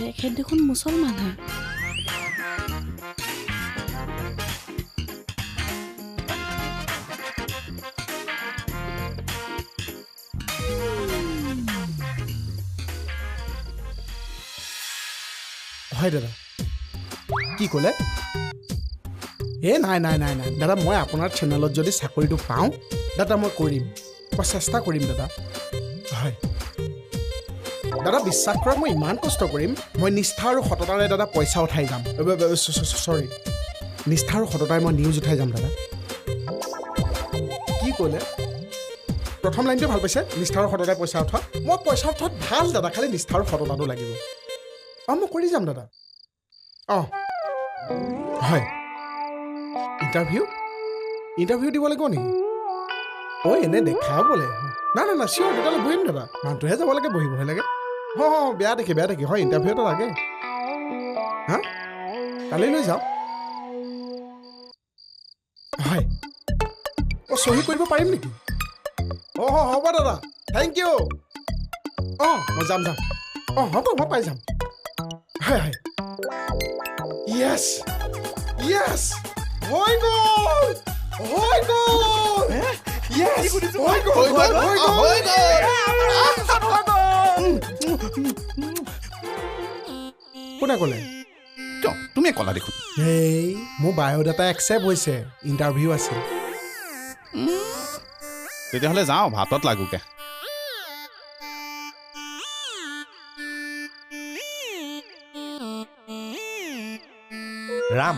এখেত দেখোন মুছলমান হে হয় দাদা কি ক'লে নাই দাদা মই আপোনাৰ চেনেলত যদি চাকৰিটো পাওঁ দাদা মই কৰিম মই চেষ্টা কৰিম দাদা হয় দাদা বিশ্বাস কৰক মই ইমান কষ্ট কৰিম মই নিষ্ঠা আৰু সততাৰে দাদা পইচা উঠাই যাম চৰি নিষ্ঠা আৰু সততাৰে মই নিউজ উঠাই যাম দাদা কি ক'লে প্ৰথম লাইনটো ভাল পাইছে নিষ্ঠা আৰু সততাৰে পইচা উঠোৱা মই পইচা উঠোৱাত ভাল দাদা খালি নিষ্ঠা আৰু সততাটো লাগিব মই কৰি যাম দাদা হয় ইণ্টাৰভিউ দিব লাগিব নেকি এনে দেখা বোলে না চিয়'ৰ তেতিয়াহ'লে বহিম দাদা মানুহটোহে যাব লাগে বহিবহে লাগে বেয়া দেখি হয় ইণ্টাৰভিউ এটা লাগে হা কালি লৈ যাওঁ হয় চহী কৰিব পাৰিম নেকি হ'ব দাদা থেংক ইউ মই যাম হ'ব মই পাই যাম হয় Yes! হৈ গ'ল! কোনে ক'লে তুমি ক'লা দেখোন মোৰ বায়'ডাটা একচেপ্ট হৈছে ইণ্টাৰভিউ আছিল তেতিয়াহ'লে যাওঁ ভাতত লাগোকে ৰাম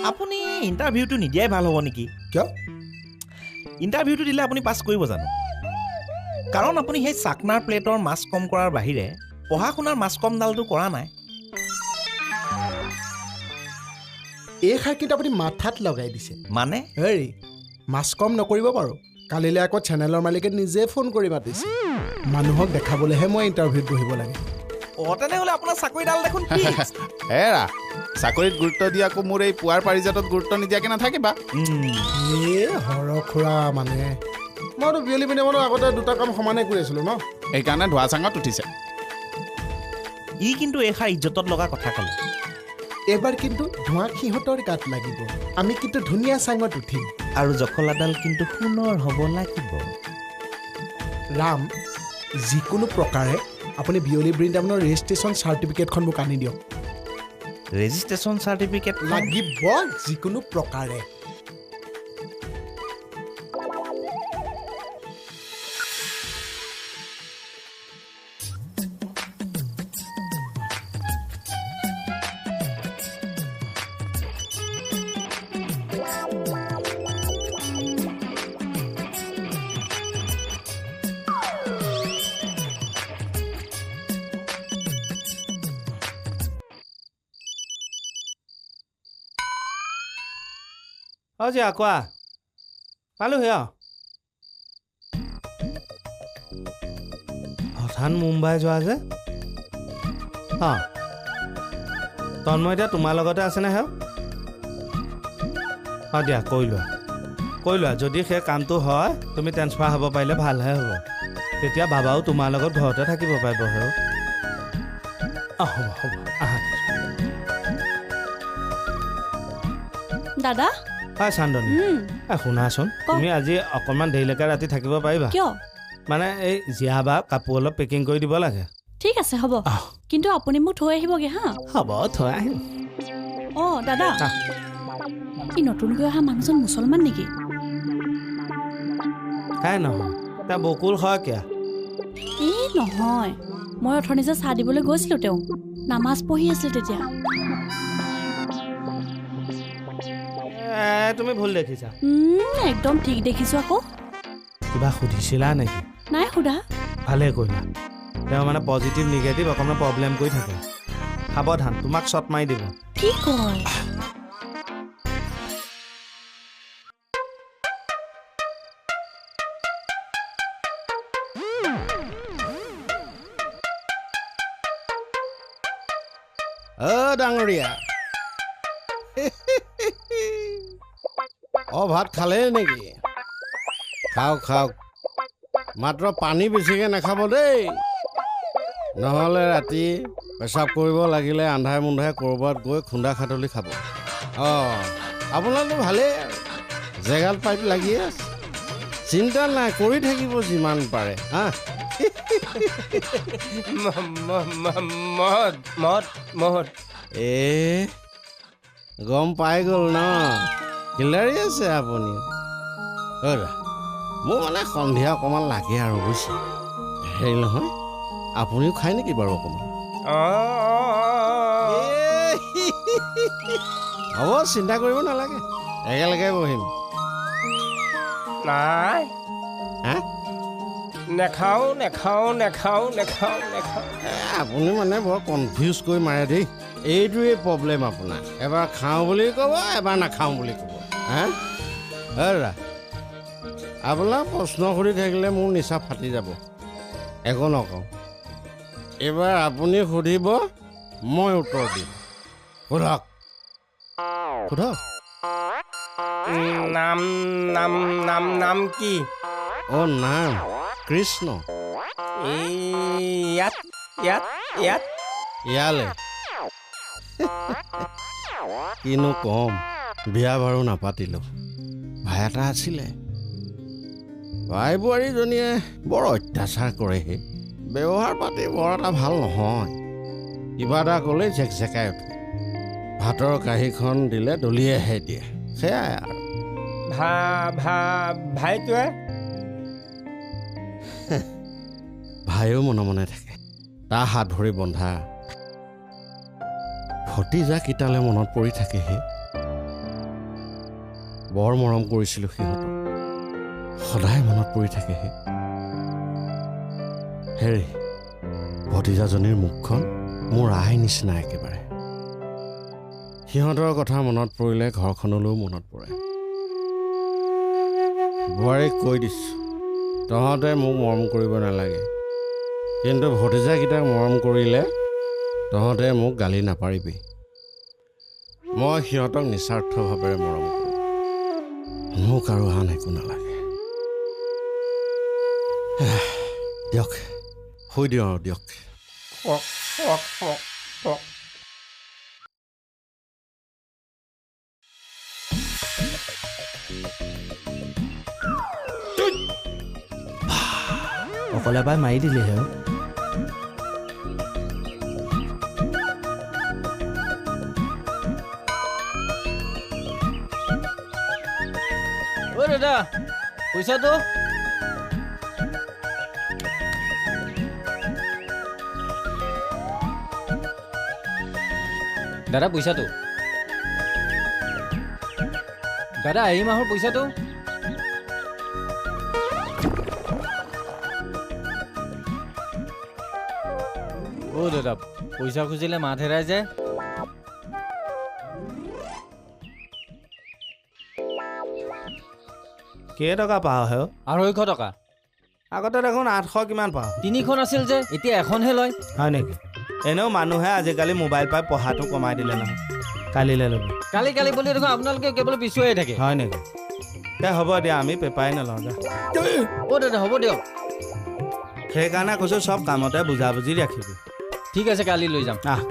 আপুনি ইণ্টাৰভিউটো নিদিয়াই ভাল হ'ব নেকি কিয় ইণ্টাৰভিউটো দিলে আপুনি পাছ কৰিব জানো কাৰণ আপুনি সেই চাকনাৰ প্লেটৰ মাছ কম কৰাৰ বাহিৰে পঢ়া শুনাৰ মাছ কমডালটো কৰা নাই এই খাই কিন্তু আপুনি মাথাত লগাই দিছে মানে হেৰি মাছ কম নকৰিব পাৰোঁ কালিলৈ আকৌ চেনেলৰ মালিকে নিজে ফোন কৰি মাতিছে মানুহক দেখাবলৈহে মই ইণ্টাৰভিউত বহিব লাগে তেনেহ'লে আপোনাৰ চাকৰিডাল দেখোন হেৰা চাকৰিত গুৰুত্ব দি আকৌ মোৰ এই পুৱাৰ পাৰিজাতত গুৰুত্ব নিদিয়াকৈ নাথাকিবা খুৰা মানে মইতো বিয়লি মিডিয়ামত আগতে দুটা কাম সমানে কৰি আছিলোঁ ন সেইকাৰণে ধোৱা চাঙত উঠিছে ই কিন্তু এষাৰ ইজ্জতত লগা কথা ক'লে এইবাৰ কিন্তু ধোঁৱা সিহঁতৰ গাত লাগিব আমি কিন্তু ধুনীয়া চাঙত উঠিম আৰু জখলাডাল কিন্তু সোণৰ হ'ব লাগিব ৰাম যিকোনো প্ৰকাৰে আপুনি বিয়লি বৃন্দাবনৰ ৰেজিষ্ট্ৰেশ্যন চাৰ্টিফিকেটখন মোক আনি দিয়ক ৰেজিষ্ট্ৰেশ্যন চাৰ্টিফিকেট লাগিব যিকোনো প্ৰকাৰে যা কোৱা পালোহি হঠাৎ মুম্বাই যোৱা যে তন্ময় এতিয়া তোমাৰ লগতে আছেনে দিয়া কৈ লোৱা যদি সেই কামটো হয় তুমি ট্ৰেন্সফাৰ হ'ব পাৰিলে ভালহে হ'ব তেতিয়া বাবাও তোমাৰ লগত ঘৰতে থাকিব পাৰিব হ'ব আহা দাদা চান্দনী শুনাচোন তুমি আজি অকণমান দেৰিলৈকে ৰাতি থাকিব পাৰিবা কিয় মানে এই জীয়া বা কাপোৰ অলপ পেকিং কৰি দিব লাগে ঠিক আছে হ'ব কিন্তু আপুনি মোক থৈ আহিবগে হ'ব থৈ আহিম দাদা ই নতুনকৈ অহা মানুহজন মুছলমান নেকি নহয় তাৰ বকুল শইকীয়া নহয় মই অথনি যে চাহ দিবলৈ গৈছিলোঁ তেওঁ নামাজ পঢ়ি আছিল তেতিয়া তুমি ভুল দেখিছা একদম ঠিক দেখিছো আকৌ কিবা সুধিছিলা নেকি নাই সোধা ভালে কৰিলা তেওঁ মানে পজিটিভ নিগেটিভ অকণমান প্ৰব্লেম কৰি থাকে সাৱধান তোমাক শ্বট মাৰি দিব কি কয় ডাঙৰীয়া ভাত খালে নেকি খাওক মাত্ৰ পানী বেছিকৈ নাখাব দেই নহ'লে ৰাতি পেচাব কৰিব লাগিলে আন্ধাৰে মুন্ধাৰে ক'ৰবাত গৈ খুন্দা খাটলি খাব। অঁ আপোনাৰতো ভালেই আৰু জেগাত পাইপ লাগিয়ে আছে, চিন্তা নাই, কৰি থাকিব যিমান পাৰে। হা গম পাই গ'ল ন, কিলাৰি আছে আপুনি। মোৰ মানে সন্ধিয়া অকণমান লাগে আৰু বুজিছে। হেৰি নহয়, আপুনিও খায় নেকি বাৰু অকণমান? হ'ব, চিন্তা কৰিব নালাগে, একেলগে বহিম। নাই হা নেখাওঁ। আপুনি মানে বৰ কনফিউজ কৰি মাৰে দেই। এইটোৱেই প্ৰব্লেম আপোনাৰ, এবাৰ খাওঁ বুলি ক'ব, এবাৰ নাখাওঁ বুলি ক'ব। হা দাদা, আপোনাক প্ৰশ্ন সুধি থাকিলে মোৰ নিচা ফাটি যাব, একো নকওঁ। এইবাৰ আপুনি সুধিব, মই উত্তৰ দিম। সোধক সোধক। নাম কি? অ' নাম কৃষ্ণ। ইয়ালে কিনো কম, বিয়া বাৰু নাপাতিলোঁ। ভাই এটা আছিলে, ভাই বোৱাৰীজনীয়ে বৰ অত্যাচাৰ কৰেহি। ব্যৱহাৰ পাতি বৰ এটা ভাল নহয়, কিবা এটা ক'লেই জেকজেকাই উঠে। ভাতৰ কাঁহীখন দিলে দলিয়াইহে দিয়ে, সেয়াই আৰু। ভাইটোৱে ভাইও মনে মনে থাকে, তাৰ হাত ভৰি বন্ধা। ভতিজা কিটালে মনত পৰি থাকেহি। বৰ মৰম কৰিছিলোঁ সিহঁতক, সদায় মনত পৰি থাকেহি। হেৰি, ভতিজাজনীৰ মুখখন মোৰ আই নিচিনা একেবাৰে। সিহঁতৰ কথা মনত পৰিলে ঘৰখনলৈও মনত পৰে। বোৱাৰীক কৈ দিছোঁ, তহঁতে মোক মৰম কৰিব নালাগে, কিন্তু ভতিজাকেইটাক মৰম কৰিলে তহঁতে মোক গালি নাপাৰিবি। মই সিহঁতক নিস্বাৰ্থভাৱেৰে মৰম কৰোঁ, মোক আৰু আন একো নালাগে। দিয়ক, শুই দিওঁ আৰু দিয়ক। অকলে পাই মাৰি দিলেহে। ঐ দাদা, পইচাটো দাদা, পইচাটো দাদা, এই মাহৰ পইচাটো। অ' দাদা, পইচা খুজিলে মাত হেৰাই যায়। কেইটকা পাওঁ হে? 250 টকা। আগতে দেখোন 800 কিমান পাওঁ। 3খন আছিল যে, এতিয়া এখনহে লয়। হয় নেকি? এনেও মানুহে আজিকালি মোবাইল পাই পঢ়াটো কমাই দিলে নহয়। কালিলৈ ল'বি। কালি বুলি দেখোন আপোনালোকে কেৱল পিছুৱাই থাকে। হয় নেকি? দে হ'ব দিয়া, আমি পেপাৰে নলওঁ যা। অ' দাদা, হ'ব দিয়ক। সেইকাৰণে কৈছোঁ, চব কামতে বুজাবুজি ৰাখিবি। ঠিক আছে, কালি লৈ যাম। আহ।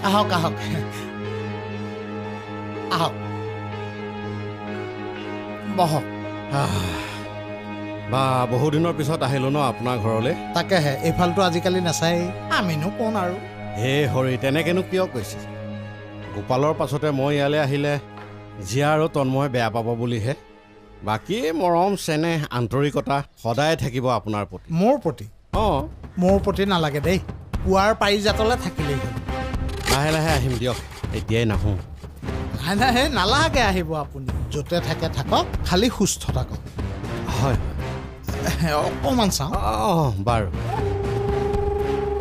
আহক আহক আহক, বহক। বা বহুদিনৰ পিছত আহিলোঁ ন আপোনাৰ ঘৰলৈ। তাকেহে, এইফালটো আজিকালি নাচাই, আমিনো কোন আৰু। হে হৰি, তেনেকেনো কিয় কৈছে? গোপালৰ পাছতে মই ইয়ালৈ আহিলে জীয়া আৰু তন্ময় বেয়া পাব বুলিহে। বাকী মৰম চেনেহ আন্তৰিকতা সদায় থাকিব আপোনাৰ প্ৰতি। মোৰ প্ৰতি? অঁ, মোৰ প্ৰতি নালাগে দেই, পুৱাৰ পাৰিজাতলৈ থাকিলেই হ'ল। লাহে লাহে আহিম দিয়ক, এতিয়াই নাহোঁ। নাই নাই, নালাগে আহিব আপুনি, য'তে থাকে থাকক, খালি সুস্থ থাকক। হয়, অকণমান চাওঁ। অঁ বাৰু।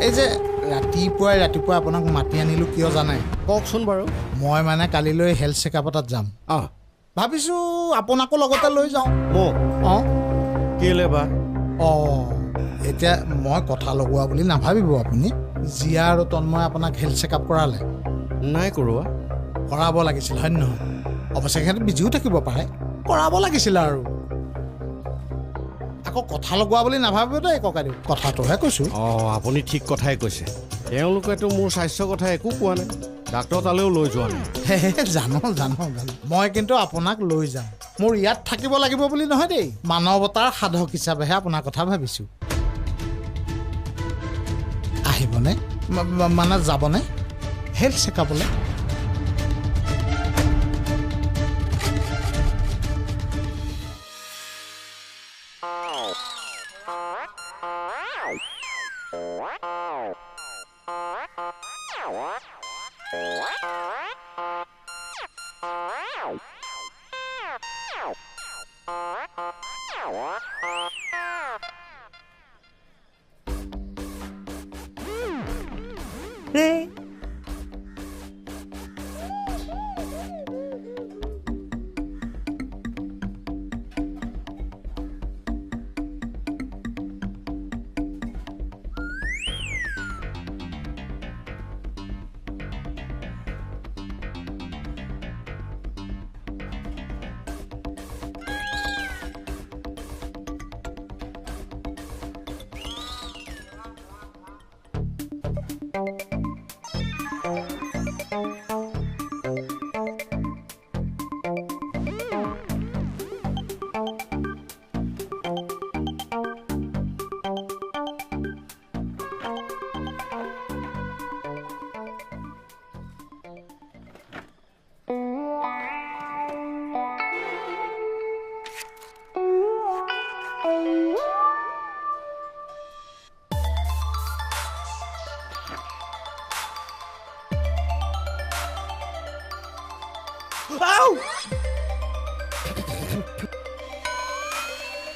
এই যে ৰাতিপুৱাই আপোনাক মাতি আনিলোঁ কিয় জানে? কওকচোন বাৰু। মই মানে কালিলৈ হেল্থ চেকআপ এটাত যাম। অঁ, ভাবিছোঁ আপোনাকো লগতে লৈ যাওঁ। মোক? অঁ। কেলে বা? অঁ, এতিয়া মই কথা লগোৱা বুলি নাভাবিব আপুনি জিয়া আৰু তন্ময় আপোনাক হেল্থ চেকআপ কৰালে নাই কৰোৱা কৰাব লাগিছিল হয় নহয় অৱশ্যে সিহঁতে বিজিও থাকিব পাৰে কৰাব লাগিছিল আৰু আকৌ কথা লগোৱা বুলি নাভাবিব দেই ককাইদেউ কথাটোহে কৈছোঁ আপুনি ঠিক কথাই কৈছে তেওঁলোকেতো মোৰ স্বাস্থ্যৰ কথা একো কোৱা নাই ডাক্তৰ তালৈও লৈ যোৱা নাই জানো মই কিন্তু আপোনাক লৈ যাম মোৰ ইয়াত থাকিব লাগিব বুলি নহয় দেই মানৱতাৰ সাধক হিচাপেহে আপোনাৰ কথা ভাবিছোঁ আহিবনে মানে যাবনে হেল্থ চেকআপলৈ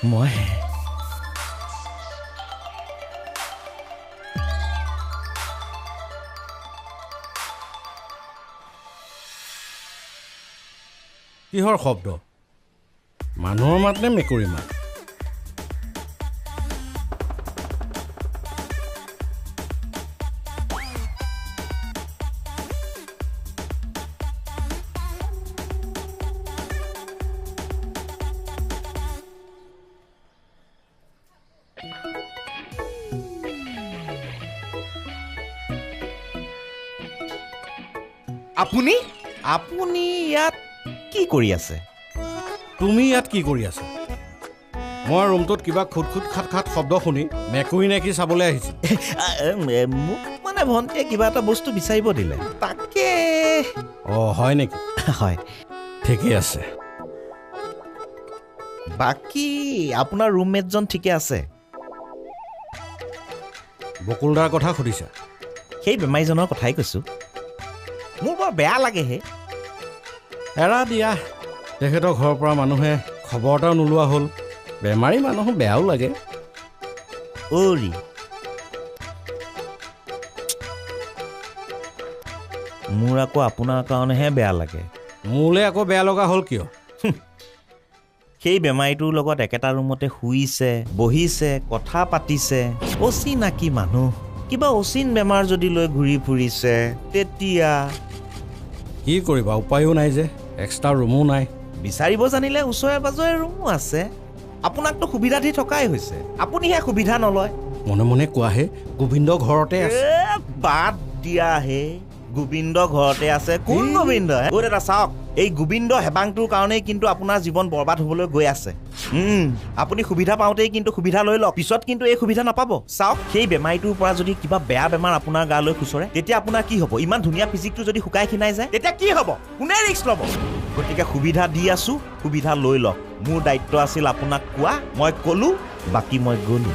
মই কিহৰ শব্দ মানুহৰ মাত নে মেকুৰী মাত আপুনি আপুনি ইয়াত কি কৰি আছে তুমি ইয়াত কি কৰি আছা মই ৰুমটোত কিবা খুট খুট খাট খাট শব্দ শুনি মেকুৰী নে কি চাবলৈ আহিছোঁ মোক মানে ভণ্টিয়ে কিবা এটা বস্তু বিচাৰিব দিলে তাকে হয় নেকি হয় ঠিকেই আছে বাকী আপোনাৰ ৰুমমেটজন ঠিকে আছে বকুলদাৰ কথা সুধিছা সেই বেমাৰীজনৰ কথাই কৈছোঁ মোৰ বৰ বেয়া লাগেহে এৰা দিয়া তেখেতৰ ঘৰৰ পৰা মানুহে খবৰ এটাও নোলোৱা হ'ল বেমাৰী মানুহ বেয়াও লাগে অৰি মোৰ আকৌ আপোনাৰ কাৰণেহে বেয়া লাগে মোলৈ আকৌ বেয়া লগা হ'ল কিয় সেই বেমাৰীটোৰ লগত একেটা ৰুমতে শুইছে বহিছে কথা পাতিছে অচিনাকি মানুহ কিবা অচিন বেমাৰ যদি লৈ ঘূৰি ফুৰিছে তেতিয়া কি কৰিবা উপায়ো নাই যে এক্সট্ৰা ৰুমো নাই বিচাৰিব জানিলে ওচৰে পাজৰে ৰুমো আছে আপোনাকতো সুবিধা দি থকাই হৈছে আপুনিহে সুবিধা নলয় মনে মনে কোৱাহে গোবিন্দ ঘৰতে আছে বাদ দিয়াহে গোবিন্দ ঘৰতে আছে কোন গোবিন্দ এটা চাওক এই গোবিন্দ হেবাংটোৰ কাৰণেই কিন্তু আপোনাৰ জীৱন বৰবাদ হ'বলৈ গৈ আছে আপুনি সুবিধা পাওঁতেই কিন্তু সুবিধা লৈ লওক পিছত কিন্তু এই সুবিধা নাপাব চাওক সেই বেমাৰীটোৰ পৰা যদি কিবা বেয়া বেমাৰ আপোনাৰ গালৈ খুচৰে তেতিয়া আপোনাৰ কি হ'ব ইমান ধুনীয়া ফিজিকটো যদি শুকাই খিনাই যায় তেতিয়া কি হ'ব কোনে ৰিস্ক ল'ব গতিকে সুবিধা দি আছো সুবিধা লৈ লওক মোৰ দায়িত্ব আছিল আপোনাক কোৱা মই ক'লো বাকী মই গ'লো